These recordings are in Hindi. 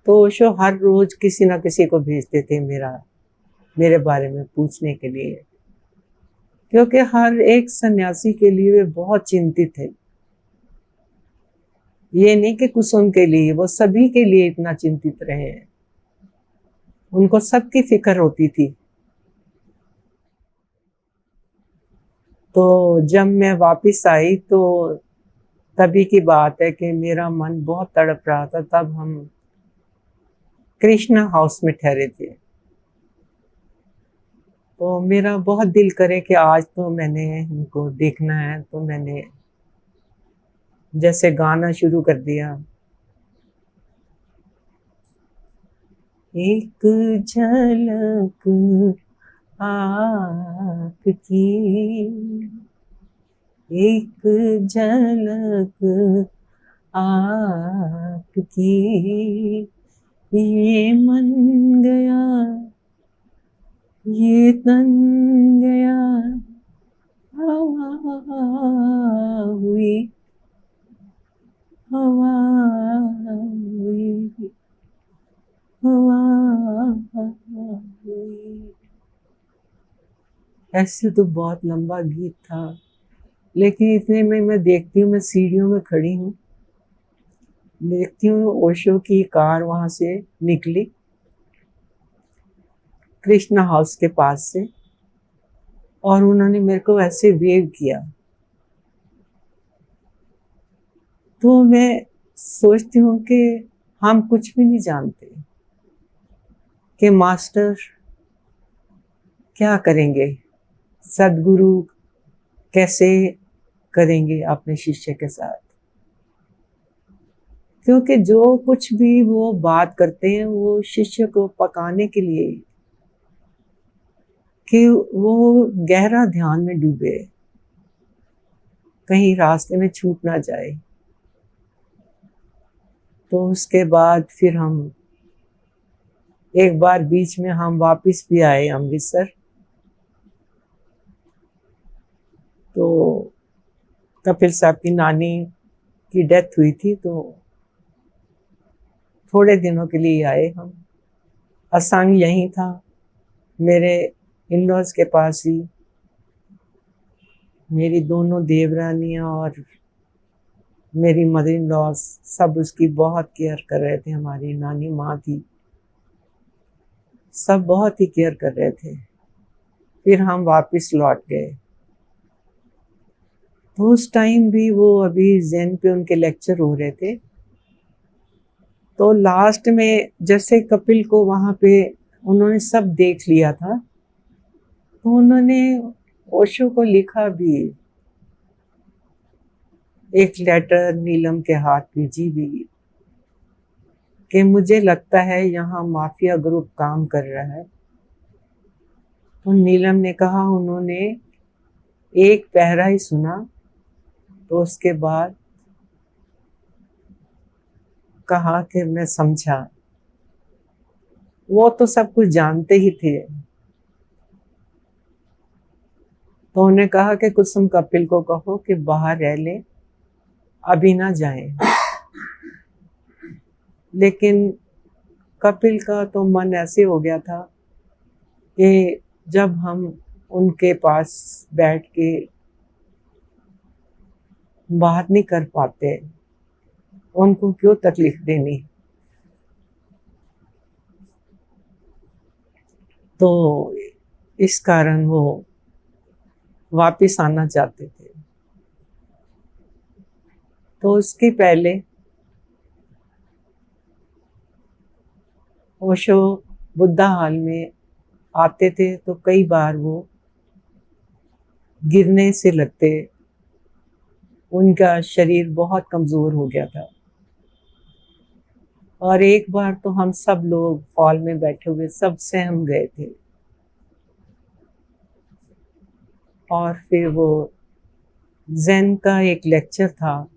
तो ओशो हर रोज किसी ना किसी को भेजते थे मेरे बारे में पूछने के लिए, क्योंकि हर एक सन्यासी के लिए वे बहुत चिंतित थे। ये नहीं कि कुसुम के लिए, वो सभी के लिए इतना चिंतित रहे हैं। उनको सबकी फिक्र होती थी। तो जब मैं वापस आई तो तभी की बात है कि मेरा मन बहुत तड़प रहा था। तब हम कृष्णा हाउस में ठहरे थे। तो मेरा बहुत दिल करे कि आज तो मैंने इनको देखना है, तो मैंने जैसे गाना शुरू कर दिया। एक झलक आपकी, एक झलक आपकी, ये मन गया, ये तन गया, हवा हुई, हवा हुई, हवा हुई। ऐसे तो बहुत लंबा गीत था, लेकिन इतने में मैं देखती हूँ, मैं सीढ़ियों में खड़ी हूँ, देखती हूँ ओशो की कार वहां से निकली कृष्णा हाउस के पास से, और उन्होंने मेरे को ऐसे वेव किया। तो मैं सोचती हूँ कि हम कुछ भी नहीं जानते कि मास्टर क्या करेंगे, सदगुरु कैसे करेंगे अपने शिष्य के साथ। क्योंकि जो कुछ भी वो बात करते हैं वो शिष्य को पकाने के लिए, कि वो गहरा ध्यान में डूबे, कहीं रास्ते में छूट ना जाए। तो उसके बाद फिर हम एक बार बीच में हम वापस भी आए अमृतसर। तो कपिल साहब की नानी की डेथ हुई थी, तो थोड़े दिनों के लिए आए हम। असंग यहीं था, मेरे इन लॉज के पास ही। मेरी दोनों देवरानियां और मेरी मदर इन लॉ सब उसकी बहुत केयर कर रहे थे। हमारी नानी माँ थी, सब बहुत ही केयर कर रहे थे। फिर हम वापस लौट गए। तो उस टाइम भी वो अभी ज़ेन पे उनके लेक्चर हो रहे थे। तो लास्ट में जैसे कपिल को वहाँ पे उन्होंने सब देख लिया था, तो उन्होंने ओशो को लिखा भी, एक लेटर नीलम के हाथ भेजी भी, कि मुझे लगता है यहाँ माफिया ग्रुप काम कर रहा है। तो नीलम ने कहा उन्होंने एक पहरा ही सुना, तो उसके बाद कहा कि मैं समझा। वो तो सब कुछ जानते ही थे। तो उन्हें कहा कि कुसुम कपिल को कहो कि बाहर रह ले, अभी ना जाएं। लेकिन कपिल का तो मन ऐसे हो गया था कि जब हम उनके पास बैठ के बात नहीं कर पाते, उनको क्यों तकलीफ देनी। तो इस कारण वो वापिस आना चाहते थे। तो उसके पहले ओशो बुद्धा हाल में आते थे, तो कई बार वो गिरने से लगते, उनका शरीर बहुत कमजोर हो गया था। और एक बार तो हम सब लोग हॉल में बैठे हुए सब सहम गए थे। और फिर वो ज़ेन का एक लेक्चर था,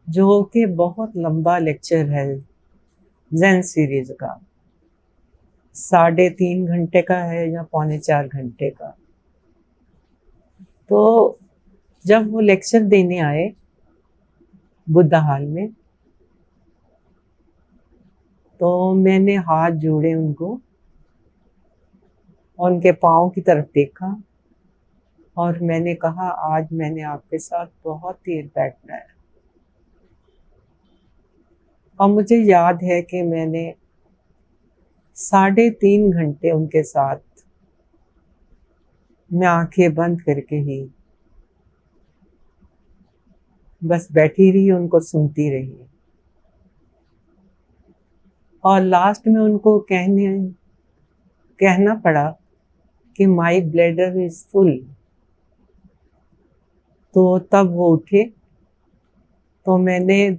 जो कि बहुत लंबा लेक्चर है ज़ेन सीरीज का, 3.5 घंटे का है या 3.25 घंटे का। तो जब वो लेक्चर देने आए बुद्धा हाल में, तो मैंने हाथ जोड़े उनको और उनके पाँव की तरफ देखा और मैंने कहा, आज मैंने आपके साथ बहुत देर बैठना है। और मुझे याद है कि मैंने 3.5 घंटे उनके साथ मैं आंखें बंद करके ही बस बैठी रही, उनको सुनती रही। और लास्ट में उनको कहना पड़ा कि माई ब्लैडर इज फुल। तो तब वो उठे, तो मैंने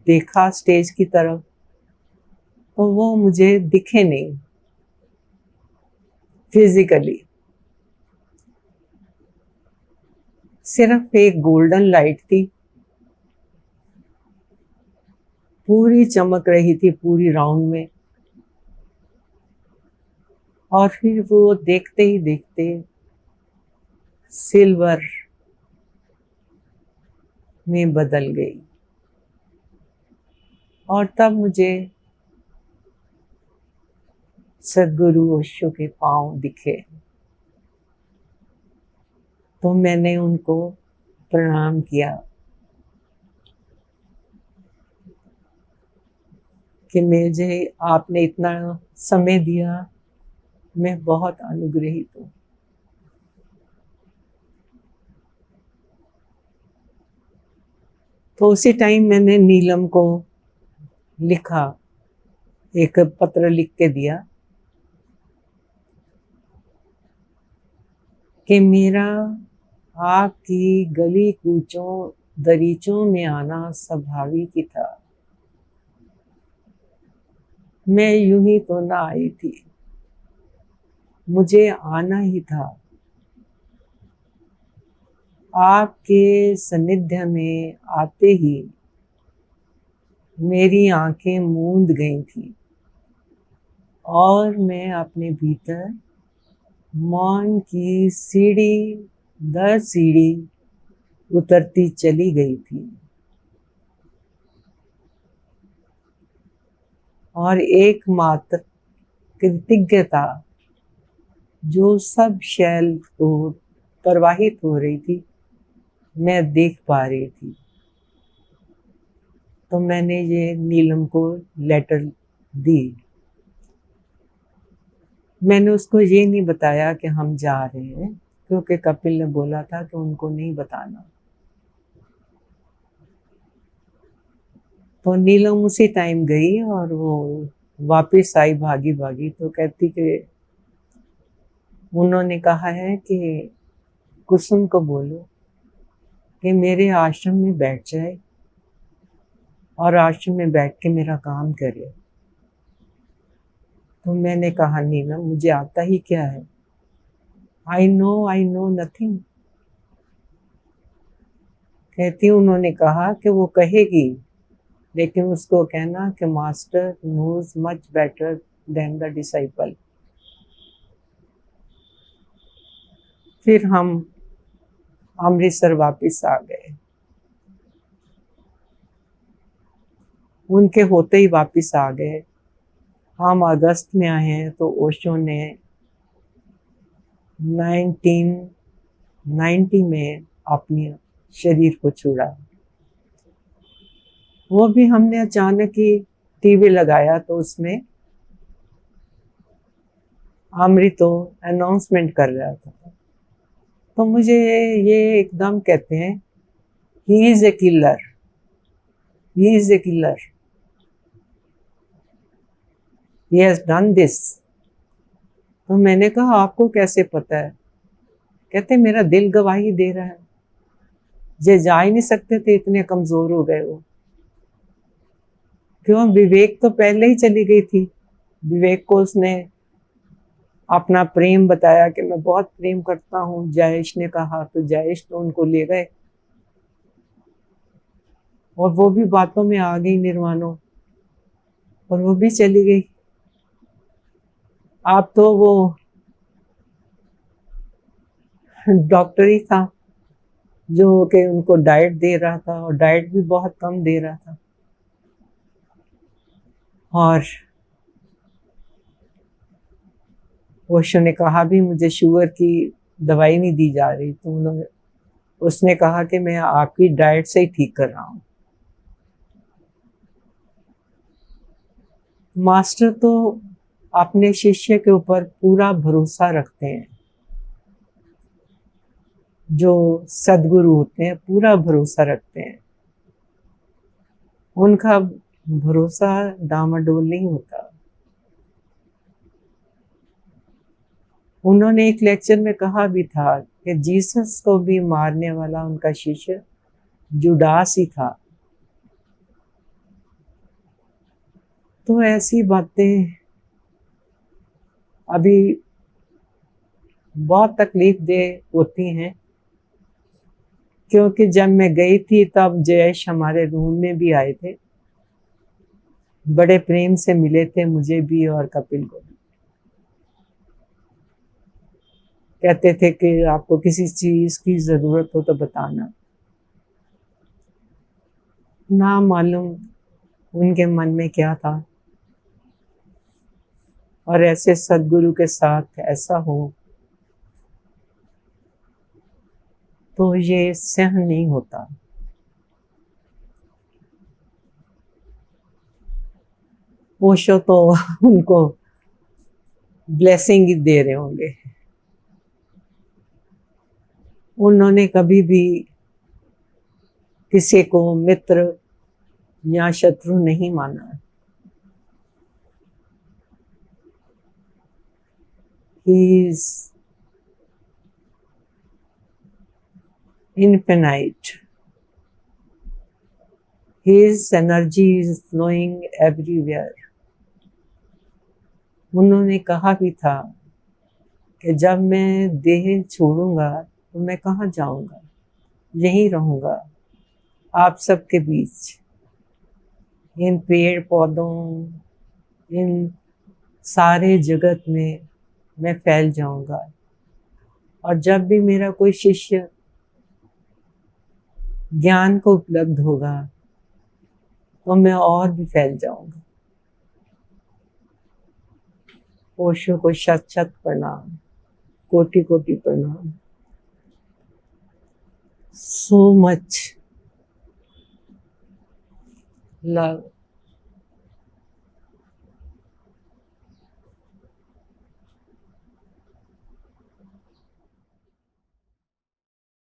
देखा स्टेज की तरफ, तो वो मुझे दिखे नहीं फिजिकली, सिर्फ एक गोल्डन लाइट थी, पूरी चमक रही थी पूरी राउंड में। और फिर वो देखते ही देखते सिल्वर में बदल गई। और तब मुझे सद्गुरु ओशो के पांव दिखे, तो मैंने उनको प्रणाम किया कि मुझे आपने इतना समय दिया, मैं बहुत अनुग्रहित हूँ। तो उसी टाइम मैंने नीलम को लिखा, एक पत्र लिख के दिया कि मेरा आपकी गली कूचों दरीचों में आना स्वाभाविक ही था। मैं यूं ही तो ना आई थी, मुझे आना ही था। आपके सानिध्य में आते ही मेरी आंखें मूंद गई थी और मैं अपने भीतर मौन की सीढ़ी दर सीढ़ी उतरती चली गई थी। और एकमात्र कृतज्ञता जो सब शैल को प्रवाहित हो रही थी, मैं देख पा रही थी। तो मैंने ये नीलम को लेटर दी। मैंने उसको ये नहीं बताया कि हम जा रहे हैं, क्योंकि कपिल ने बोला था कि उनको नहीं बताना। तो नीलम उसी टाइम गई और वो वापस आई भागी भागी। तो कहती कि उन्होंने कहा है कि कुसुम को बोलो कि मेरे आश्रम में बैठ जाए और आश्रम में बैठ के मेरा काम करे। तो मैंने कहा, नीलम मुझे आता ही क्या है, आई नो नथिंग। कहती उन्होंने कहा कि वो कहेगी, लेकिन उसको कहना कि master knows much better than the disciple. फिर हम अमृतसर वापस आ गए। उनके होते ही वापस आ गए। हम अगस्त में आए हैं, तो ओशो ने 1990 में अपने शरीर को छोड़ा। वो भी हमने अचानक ही टीवी लगाया, तो उसमें अमृतो अनाउंसमेंट कर रहा था। तो मुझे ये एकदम कहते हैं, he is a killer, he is a killer, he has done this. तो मैंने कहा, आपको कैसे पता है? कहते मेरा दिल गवाही दे रहा है, ये जा ही नहीं सकते थे, इतने कमजोर हो गए वो। क्यों? विवेक तो पहले ही चली गई थी। विवेक को उसने अपना प्रेम बताया कि मैं बहुत प्रेम करता हूँ, जयेश ने कहा, तो जयेश तो उनको ले गए और वो भी बातों में आ गई निर्वाणों, और वो भी चली गई। आप तो वो डॉक्टर ही था जो कि उनको डाइट दे रहा था, और डाइट भी बहुत कम दे रहा था। और ओशो ने कहा भी मुझे शुगर की दवाई नहीं दी जा रही, तो उसने कहा कि मैं आपकी डाइट से ही ठीक कर रहा हूँ। मास्टर तो अपने शिष्य के ऊपर पूरा भरोसा रखते हैं। जो सद्गुरु होते हैं पूरा भरोसा रखते हैं, उनका भरोसा डामाडोल नहीं होता। उन्होंने एक लेक्चर में कहा भी था कि जीसस को भी मारने वाला उनका शिष्य जुडास ही था। तो ऐसी बातें अभी बहुत तकलीफ दे होती हैं, क्योंकि जब मैं गई थी तब जयेश हमारे रूम में भी आए थे, बड़े प्रेम से मिले थे मुझे भी और कपिल को भी। कहते थे कि आपको किसी चीज की जरूरत हो तो बताना। ना मालूम उनके मन में क्या था, और ऐसे सदगुरु के साथ ऐसा हो तो ये सहन नहीं होता। ओशो तो उनको ब्लेसिंग ही दे रहे होंगे। उन्होंने कभी भी किसी को मित्र या शत्रु नहीं माना। He is infinite. His energy is flowing everywhere. उन्होंने कहा भी था कि जब मैं देह छोड़ूंगा तो मैं कहाँ जाऊंगा, यहीं रहूंगा आप सबके बीच, इन पेड़ पौधों, इन सारे जगत में मैं फैल जाऊंगा। और जब भी मेरा कोई शिष्य ज्ञान को उपलब्ध होगा तो मैं और भी फैल जाऊंगा। ओशो को शत शत प्रणाम, कोटि कोटि प्रणाम। So much love.